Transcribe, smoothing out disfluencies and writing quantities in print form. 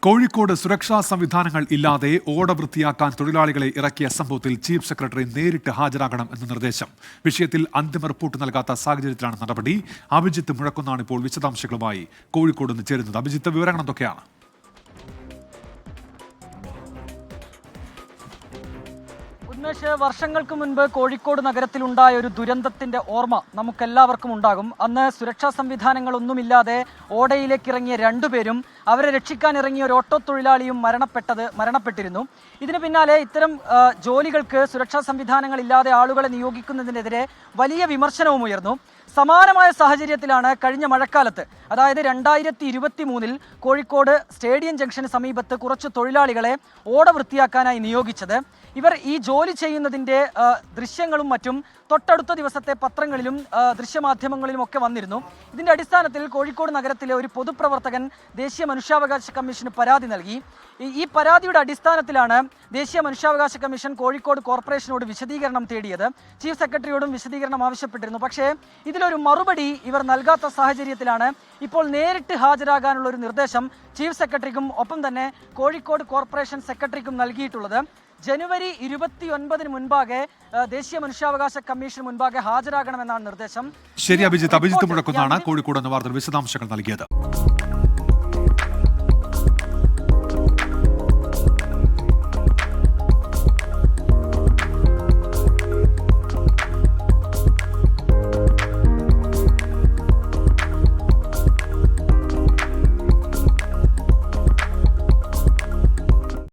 കോഴിക്കോട് സുരക്ഷാ സംവിധാനങ്ങൾ ഇല്ലാതെ ഓട വൃത്തിയാക്കാൻ തൊഴിലാളികളെ ഇറക്കിയ സംഭവത്തിൽ ചീഫ് സെക്രട്ടറി നേരിട്ട് ഹാജരാകണം എന്ന നിർദ്ദേശം. വിഷയത്തിൽ അന്തിമ റിപ്പോർട്ട് നൽകാത്ത സാഹചര്യത്തിലാണ് നടപടി. അഭിജിത്ത് മുഴക്കുന്നാണ് ഇപ്പോൾ വിശദാംശങ്ങളുമായി കോഴിക്കോട് നിന്ന് ചേരുന്നത്. അഭിജിത്ത്, വിവരങ്ങൾ എന്തൊക്കെയാണ്? വർഷങ്ങൾക്ക് മുൻപ് കോഴിക്കോട് നഗരത്തിലുണ്ടായ ഒരു ദുരന്തത്തിന്റെ ഓർമ്മ നമുക്കെല്ലാവർക്കും ഉണ്ടാകും. അന്ന് സുരക്ഷാ സംവിധാനങ്ങളൊന്നുമില്ലാതെ ഓടയിലേക്ക് ഇറങ്ങിയ രണ്ടുപേരും അവരെ രക്ഷിക്കാൻ ഇറങ്ങിയ ഒരു ഓട്ടോ തൊഴിലാളിയും മരണപ്പെട്ടിരുന്നു. ഇതിന് പിന്നാലെ ഇത്തരം ജോലികൾക്ക് സുരക്ഷാ സംവിധാനങ്ങളില്ലാതെ ആളുകളെ നിയോഗിക്കുന്നതിനെതിരെ വലിയ വിമർശനവും ഉയർന്നു. സമാനമായ സാഹചര്യത്തിലാണ് കഴിഞ്ഞ മഴക്കാലത്ത്, അതായത് 2023 കോഴിക്കോട് സ്റ്റേഡിയം ജംഗ്ഷന് സമീപത്ത് കുറച്ച് തൊഴിലാളികളെ ഓട വൃത്തിയാക്കാനായി നിയോഗിച്ചത്. ഇവർ ഈ ജോലി ചെയ്യുന്നതിൻ്റെ ദൃശ്യങ്ങളും മറ്റും തൊട്ടടുത്ത ദിവസത്തെ പത്രങ്ങളിലും ദൃശ്യമാധ്യമങ്ങളിലും ഒക്കെ വന്നിരുന്നു. ഇതിൻ്റെ അടിസ്ഥാനത്തിൽ കോഴിക്കോട് നഗരത്തിലെ ഒരു പൊതുപ്രവർത്തകൻ ദേശീയ മനുഷ്യാവകാശ കമ്മീഷന് പരാതി നൽകി. ഈ പരാതിയുടെ അടിസ്ഥാനത്തിലാണ് ദേശീയ മനുഷ്യാവകാശ കമ്മീഷൻ കോഴിക്കോട് കോർപ്പറേഷനോട് വിശദീകരണം തേടിയത്. ചീഫ് സെക്രട്ടറിയോടും വിശദീകരണം ആവശ്യപ്പെട്ടിരുന്നു. പക്ഷേ ഇതിലൊരു മറുപടി ഇവർ നൽകാത്ത സാഹചര്യത്തിലാണ് ഇപ്പോൾ നേരിട്ട് ഹാജരാകാനുള്ള ഒരു നിർദ്ദേശം ചീഫ് സെക്രട്ടറിക്കും ഒപ്പം തന്നെ കോഴിക്കോട് കോർപ്പറേഷൻ സെക്രട്ടറിക്കും നൽകിയിട്ടുള്ളത്. ജനുവരി 29 മുൻപാകെ ദേശീയ മനുഷ്യാവകാശ കമ്മീഷൻ മുൻപാകെ ഹാജരാകണമെന്നാണ് നിർദ്ദേശം. ശരി അഭിജിത്ത് മുഴക്കുന്നാണ് കോഴിക്കോട് എന്ന വാർത്തയിൽ വിശദാംശങ്ങൾ നൽകിയത്.